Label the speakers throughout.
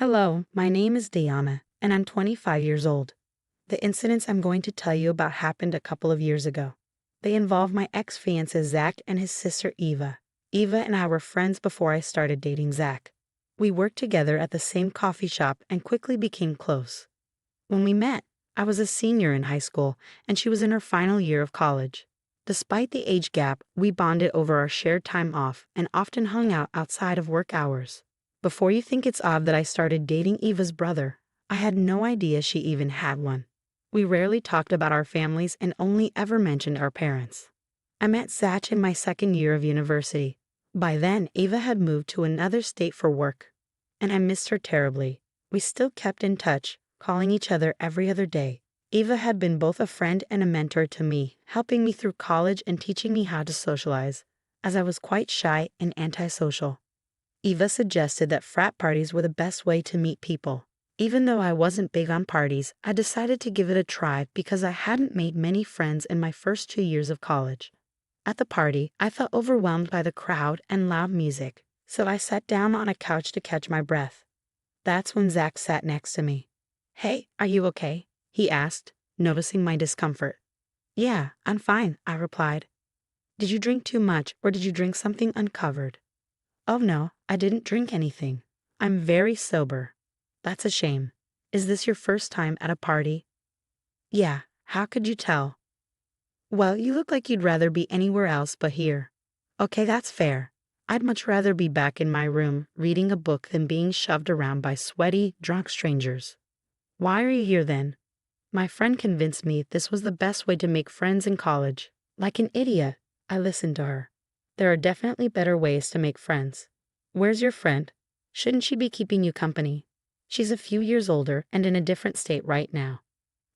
Speaker 1: Hello, my name is Diana, and I'm 25 years old. The incidents I'm going to tell you about happened a couple of years ago. They involve my ex-fiancé Zach and his sister Eva. Eva and I were friends before I started dating Zach. We worked together at the same coffee shop and quickly became close. When we met, I was a senior in high school, and she was in her final year of college. Despite the age gap, we bonded over our shared time off and often hung out outside of work hours. Before you think it's odd that I started dating Eva's brother, I had no idea she even had one. We rarely talked about our families and only ever mentioned our parents. I met Zach in my second year of university. By then, Eva had moved to another state for work, and I missed her terribly. We still kept in touch, calling each other every other day. Eva had been both a friend and a mentor to me, helping me through college and teaching me how to socialize, as I was quite shy and antisocial. Eva suggested that frat parties were the best way to meet people. Even though I wasn't big on parties, I decided to give it a try because I hadn't made many friends in my first 2 years of college. At the party, I felt overwhelmed by the crowd and loud music, so I sat down on a couch to catch my breath. That's when Zach sat next to me. "Hey, are you okay?" he asked, noticing my discomfort. "Yeah, I'm fine," I replied. "Did you drink too much or did you drink something uncovered?" "Oh no, I didn't drink anything. I'm very sober." "That's a shame. Is this your first time at a party?" "Yeah, how could you tell?" "Well, you look like you'd rather be anywhere else but here." "Okay, that's fair. I'd much rather be back in my room reading a book than being shoved around by sweaty, drunk strangers." "Why are you here then?" "My friend convinced me this was the best way to make friends in college." Like an idiot, I listened to her. There are definitely better ways to make friends. "Where's your friend? Shouldn't she be keeping you company?" "She's a few years older and in a different state right now."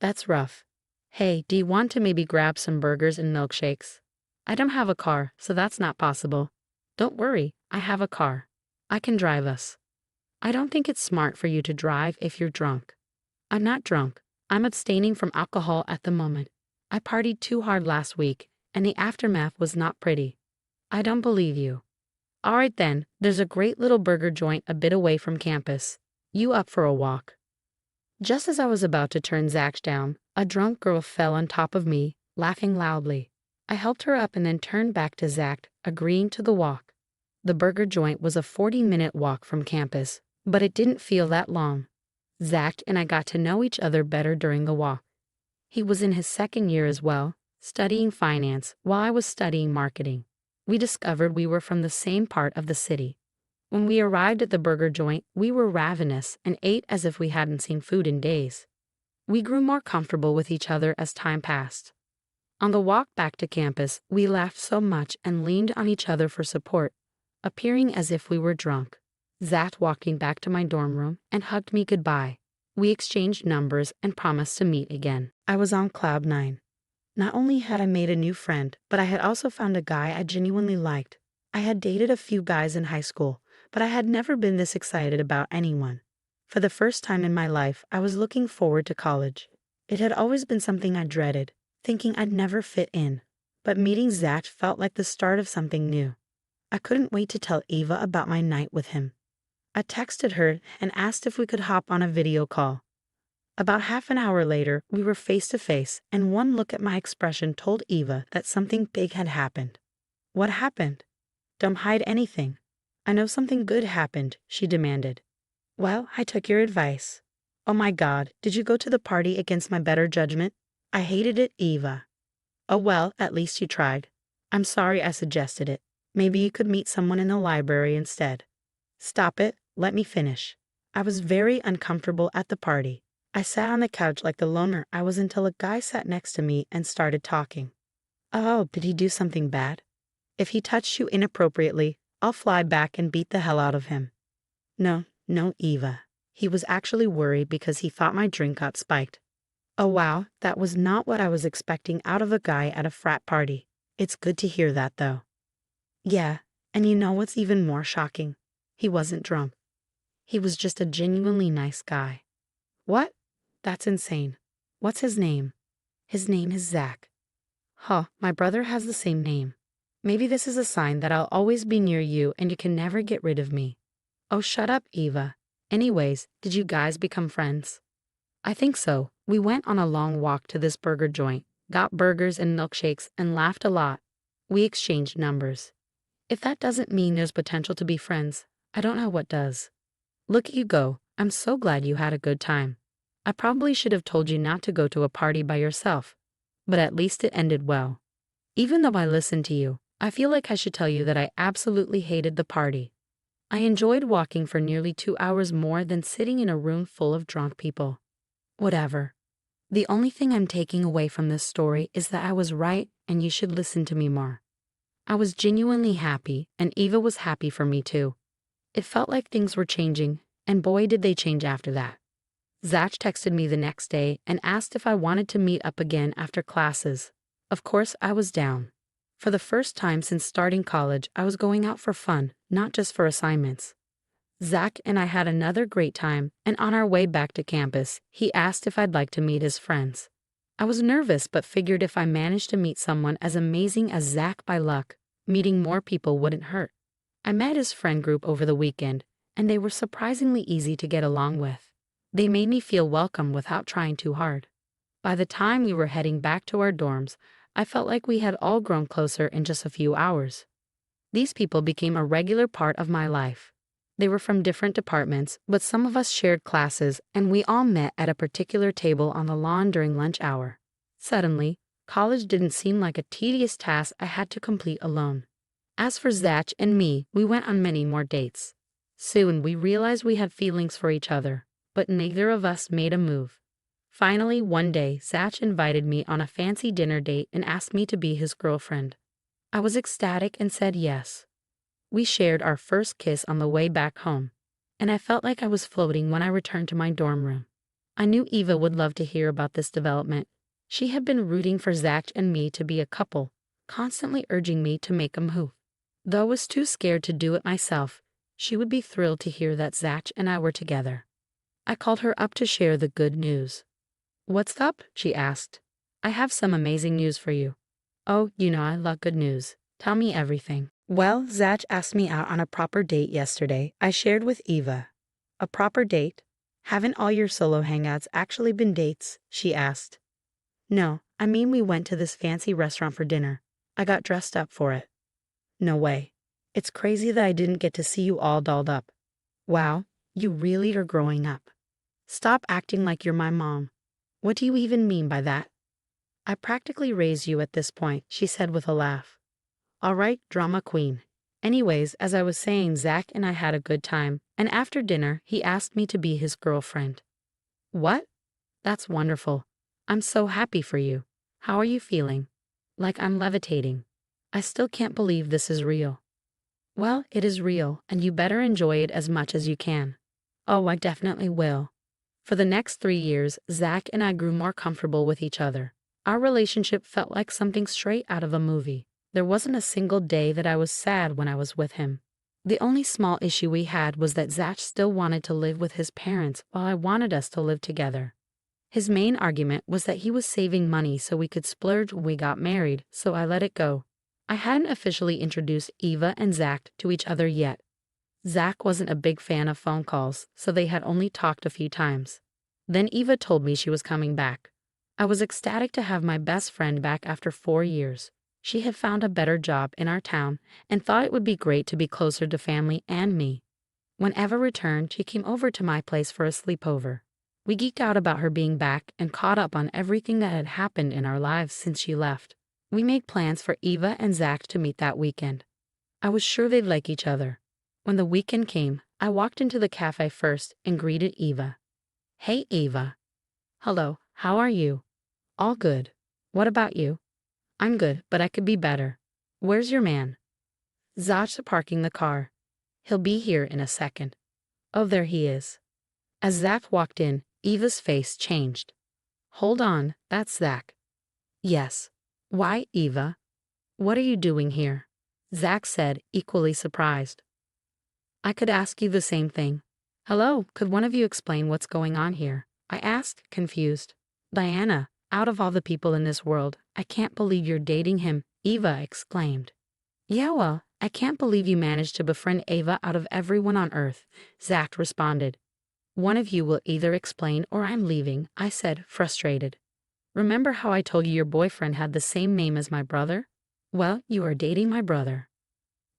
Speaker 1: "That's rough. Hey, do you want to maybe grab some burgers and milkshakes?" "I don't have a car, so that's not possible." "Don't worry, I have a car. I can drive us." "I don't think it's smart for you to drive if you're drunk." "I'm not drunk. I'm abstaining from alcohol at the moment. I partied too hard last week, and the aftermath was not pretty." "I don't believe you." "All right then, there's a great little burger joint a bit away from campus. You up for a walk?" Just as I was about to turn Zach down, a drunk girl fell on top of me, laughing loudly. I helped her up and then turned back to Zach, agreeing to the walk. The burger joint was a 40-minute walk from campus, but it didn't feel that long. Zach and I got to know each other better during the walk. He was in his second year as well, studying finance while I was studying marketing. We discovered we were from the same part of the city. When we arrived at the burger joint, we were ravenous and ate as if we hadn't seen food in days. We grew more comfortable with each other as time passed. On the walk back to campus, we laughed so much and leaned on each other for support, appearing as if we were drunk. Zach walking back to my dorm room and hugged me goodbye. We exchanged numbers and promised to meet again. I was on cloud nine. Not only had I made a new friend, but I had also found a guy I genuinely liked. I had dated a few guys in high school, but I had never been this excited about anyone. For the first time in my life, I was looking forward to college. It had always been something I dreaded, thinking I'd never fit in. But meeting Zach felt like the start of something new. I couldn't wait to tell Eva about my night with him. I texted her and asked if we could hop on a video call. About half an hour later, we were face to face, and one look at my expression told Eva that something big had happened. "What happened?" "Don't hide anything." "I know something good happened," she demanded. "Well, I took your advice." "Oh my God, did you go to the party against my better judgment?" "I hated it, Eva." "Oh well, at least you tried." "I'm sorry I suggested it. Maybe you could meet someone in the library instead." "Stop it, let me finish." I was very uncomfortable at the party. I sat on the couch like the loner I was until a guy sat next to me and started talking. "Oh, did he do something bad?" "If he touched you inappropriately, I'll fly back and beat the hell out of him." No, Eva. He was actually worried because he thought my drink got spiked." "Oh wow, that was not what I was expecting out of a guy at a frat party. It's good to hear that though." "Yeah, and you know what's even more shocking? He wasn't drunk. He was just a genuinely nice guy." "What? That's insane. What's his name?" "His name is Zach." "Huh, my brother has the same name. Maybe this is a sign that I'll always be near you and you can never get rid of me." "Oh, shut up, Eva. Anyways, did you guys become friends? I think so. We went on a long walk to this burger joint, got burgers and milkshakes, and laughed a lot. We exchanged numbers. If that doesn't mean there's potential to be friends, I don't know what does. Look at you go. I'm so glad you had a good time. I probably should have told you not to go to a party by yourself, but at least it ended well. Even though I listened to you, I feel like I should tell you that I absolutely hated the party. I enjoyed walking for nearly 2 hours more than sitting in a room full of drunk people. Whatever. The only thing I'm taking away from this story is that I was right and you should listen to me more. I was genuinely happy, and Eva was happy for me too. It felt like things were changing, and boy did they change after that. Zach texted me the next day and asked if I wanted to meet up again after classes. Of course, I was down. For the first time since starting college, I was going out for fun, not just for assignments. Zach and I had another great time, and on our way back to campus, he asked if I'd like to meet his friends. I was nervous but figured if I managed to meet someone as amazing as Zach by luck, meeting more people wouldn't hurt. I met his friend group over the weekend, and they were surprisingly easy to get along with. They made me feel welcome without trying too hard. By the time we were heading back to our dorms, I felt like we had all grown closer in just a few hours. These people became a regular part of my life. They were from different departments, but some of us shared classes, and we all met at a particular table on the lawn during lunch hour. Suddenly, college didn't seem like a tedious task I had to complete alone. As for Zach and me, we went on many more dates. Soon we realized we had feelings for each other, but neither of us made a move. Finally, one day, Zach invited me on a fancy dinner date and asked me to be his girlfriend. I was ecstatic and said yes. We shared our first kiss on the way back home, and I felt like I was floating when I returned to my dorm room. I knew Eva would love to hear about this development. She had been rooting for Zach and me to be a couple, constantly urging me to make a move. Though I was too scared to do it myself, she would be thrilled to hear that Zach and I were together. I called her up to share the good news. "What's up?" she asked. "I have some amazing news for you." "Oh, you know I love good news. Tell me everything." Well, Zach asked me out on a proper date yesterday, I shared with Eva. "A proper date? Haven't all your solo hangouts actually been dates?" she asked. "No, I mean we went to this fancy restaurant for dinner. I got dressed up for it." "No way. It's crazy that I didn't get to see you all dolled up." "Wow, you really are growing up. Stop acting like you're my mom. What do you even mean by that?" "I practically raised you at this point," she said with a laugh. "All right, drama queen." Anyways, as I was saying, Zach and I had a good time, and after dinner, he asked me to be his girlfriend. "What? That's wonderful. I'm so happy for you. How are you feeling?" "Like I'm levitating. I still can't believe this is real." "Well, it is real, and you better enjoy it as much as you can." "Oh, I definitely will." For the next 3 years, Zach and I grew more comfortable with each other. Our relationship felt like something straight out of a movie. There wasn't a single day that I was sad when I was with him. The only small issue we had was that Zach still wanted to live with his parents while I wanted us to live together. His main argument was that he was saving money so we could splurge when we got married, so I let it go. I hadn't officially introduced Eva and Zach to each other yet. Zach wasn't a big fan of phone calls, so they had only talked a few times. Then Eva told me she was coming back. I was ecstatic to have my best friend back after 4 years. She had found a better job in our town and thought it would be great to be closer to family and me. When Eva returned, she came over to my place for a sleepover. We geeked out about her being back and caught up on everything that had happened in our lives since she left. We made plans for Eva and Zach to meet that weekend. I was sure they'd like each other. When the weekend came, I walked into the cafe first and greeted Eva. "Hey, Eva." "Hello, how are you?" "All good. What about you?" "I'm good, but I could be better." "Where's your man?" "Zach's parking the car. He'll be here in a second." "Oh, there he is." As Zach walked in, Eva's face changed. "Hold on, that's Zach." "Yes." "Why, Eva? What are you doing here?" Zach said, equally surprised. "I could ask you the same thing." "Hello, could one of you explain what's going on here?" I asked, confused. "Diana, out of all the people in this world, I can't believe you're dating him," Eva exclaimed. "Yeah, well, I can't believe you managed to befriend Eva out of everyone on earth," Zach responded. One of you will either explain or I'm leaving, I said, frustrated. Remember how I told you your boyfriend had the same name as my brother? Well, you are dating my brother.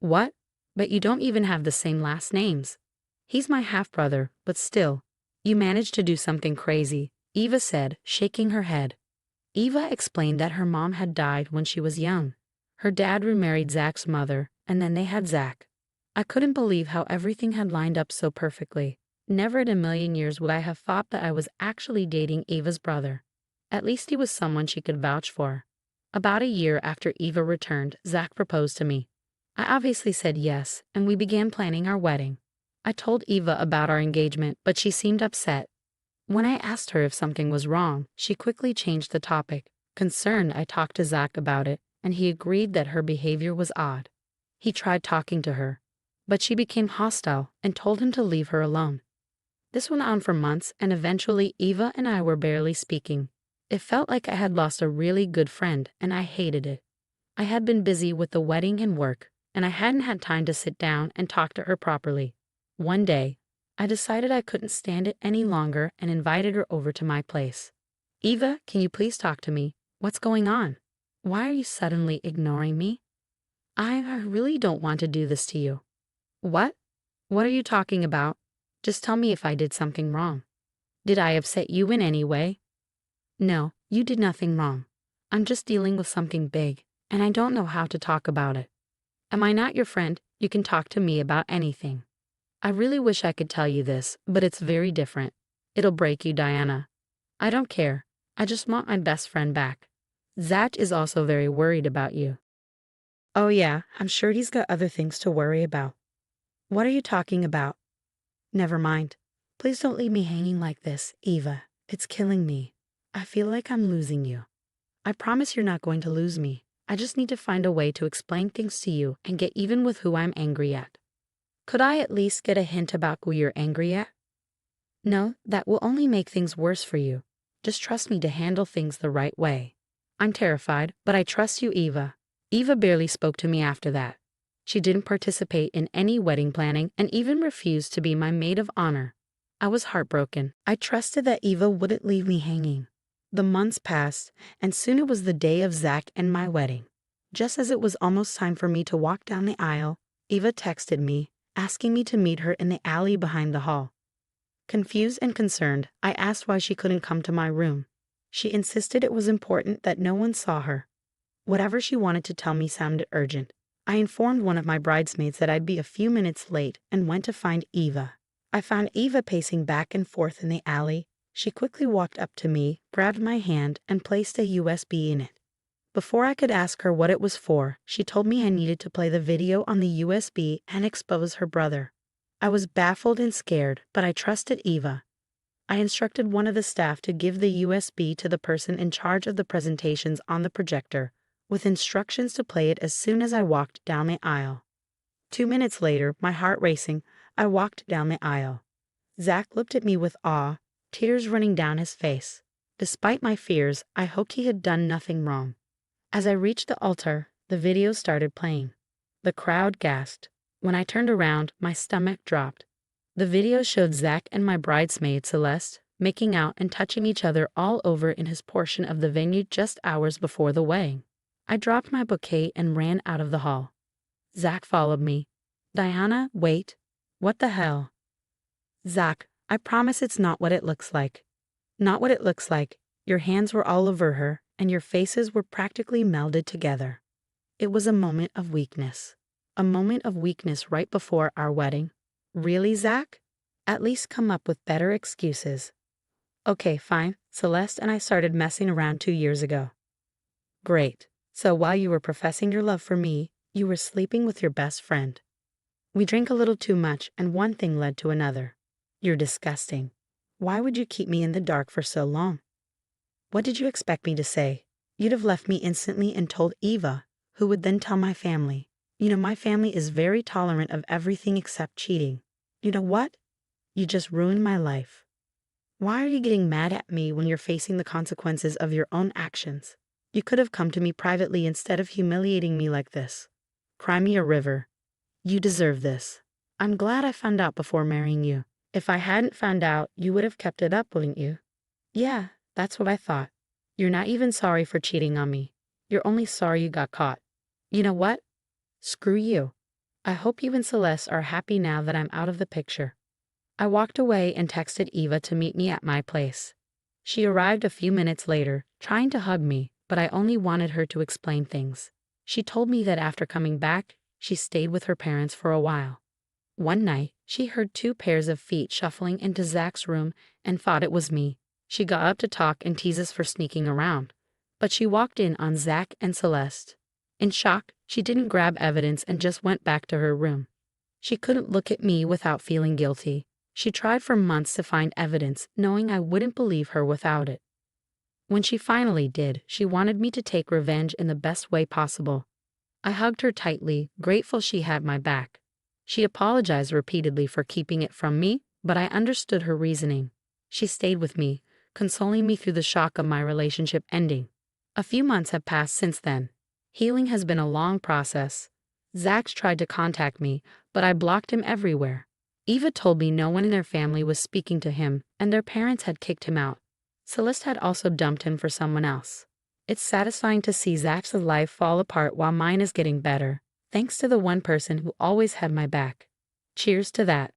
Speaker 1: What? But you don't even have the same last names. He's my half-brother, but still. You managed to do something crazy, Eva said, shaking her head. Eva explained that her mom had died when she was young. Her dad remarried Zach's mother, and then they had Zach. I couldn't believe how everything had lined up so perfectly. Never in a million years would I have thought that I was actually dating Eva's brother. At least he was someone she could vouch for. About a year after Eva returned, Zach proposed to me. I obviously said yes, and we began planning our wedding. I told Eva about our engagement, but she seemed upset. When I asked her if something was wrong, she quickly changed the topic. Concerned, I talked to Zach about it, and he agreed that her behavior was odd. He tried talking to her, but she became hostile and told him to leave her alone. This went on for months, and eventually Eva and I were barely speaking. It felt like I had lost a really good friend, and I hated it. I had been busy with the wedding and work, and I hadn't had time to sit down and talk to her properly. One day, I decided I couldn't stand it any longer and invited her over to my place. Eva, can you please talk to me? What's going on? Why are you suddenly ignoring me? I really don't want to do this to you. What? What are you talking about? Just tell me if I did something wrong. Did I upset you in any way? No, you did nothing wrong. I'm just dealing with something big, and I don't know how to talk about it. Am I not your friend? You can talk to me about anything. I really wish I could tell you this, but it's very different. It'll break you, Diana. I don't care. I just want my best friend back. Zach is also very worried about you. Oh yeah, I'm sure he's got other things to worry about. What are you talking about? Never mind. Please don't leave me hanging like this, Eva. It's killing me. I feel like I'm losing you. I promise you're not going to lose me. I just need to find a way to explain things to you and get even with who I'm angry at. Could I at least get a hint about who you're angry at? No, that will only make things worse for you. Just trust me to handle things the right way. I'm terrified, but I trust you, Eva. Eva barely spoke to me after that. She didn't participate in any wedding planning and even refused to be my maid of honor. I was heartbroken. I trusted that Eva wouldn't leave me hanging. The months passed, and soon it was the day of Zach and my wedding. Just as it was almost time for me to walk down the aisle, Eva texted me, asking me to meet her in the alley behind the hall. Confused and concerned, I asked why she couldn't come to my room. She insisted it was important that no one saw her. Whatever she wanted to tell me sounded urgent. I informed one of my bridesmaids that I'd be a few minutes late and went to find Eva. I found Eva pacing back and forth in the alley. She quickly walked up to me, grabbed my hand, and placed a USB in it. Before I could ask her what it was for, she told me I needed to play the video on the USB and expose her brother. I was baffled and scared, but I trusted Eva. I instructed one of the staff to give the USB to the person in charge of the presentations on the projector, with instructions to play it as soon as I walked down the aisle. 2 minutes later, my heart racing, I walked down the aisle. Zach looked at me with awe, tears running down his face. Despite my fears, I hoped he had done nothing wrong. As I reached the altar, the video started playing. The crowd gasped. When I turned around, my stomach dropped. The video showed Zach and my bridesmaid, Celeste, making out and touching each other all over in his portion of the venue just hours before the wedding. I dropped my bouquet and ran out of the hall. Zach followed me. Diana, wait. What the hell? Zach, I promise it's not what it looks like. Not what it looks like. Your hands were all over her, and your faces were practically melded together. It was a moment of weakness. A moment of weakness right before our wedding. Really, Zach? At least come up with better excuses. Okay, fine. Celeste and I started messing around 2 years ago. Great. So while you were professing your love for me, you were sleeping with your best friend. We drank a little too much, and one thing led to another. You're disgusting. Why would you keep me in the dark for so long? What did you expect me to say? You'd have left me instantly and told Eva, who would then tell my family. You know, my family is very tolerant of everything except cheating. You know what? You just ruined my life. Why are you getting mad at me when you're facing the consequences of your own actions? You could have come to me privately instead of humiliating me like this. Cry me a river. You deserve this. I'm glad I found out before marrying you. If I hadn't found out, you would have kept it up, wouldn't you? Yeah, that's what I thought. You're not even sorry for cheating on me. You're only sorry you got caught. You know what? Screw you. I hope you and Celeste are happy now that I'm out of the picture. I walked away and texted Eva to meet me at my place. She arrived a few minutes later, trying to hug me, but I only wanted her to explain things. She told me that after coming back, she stayed with her parents for a while. One night, she heard two pairs of feet shuffling into Zach's room and thought it was me. She got up to talk and tease us for sneaking around, but she walked in on Zach and Celeste. In shock, she didn't grab evidence and just went back to her room. She couldn't look at me without feeling guilty. She tried for months to find evidence, knowing I wouldn't believe her without it. When she finally did, she wanted me to take revenge in the best way possible. I hugged her tightly, grateful she had my back. She apologized repeatedly for keeping it from me, but I understood her reasoning. She stayed with me, consoling me through the shock of my relationship ending. A few months have passed since then. Healing has been a long process. Zach's tried to contact me, but I blocked him everywhere. Eva told me no one in their family was speaking to him, and their parents had kicked him out. Celeste had also dumped him for someone else. It's satisfying to see Zach's life fall apart while mine is getting better, thanks to the one person who always had my back. Cheers to that.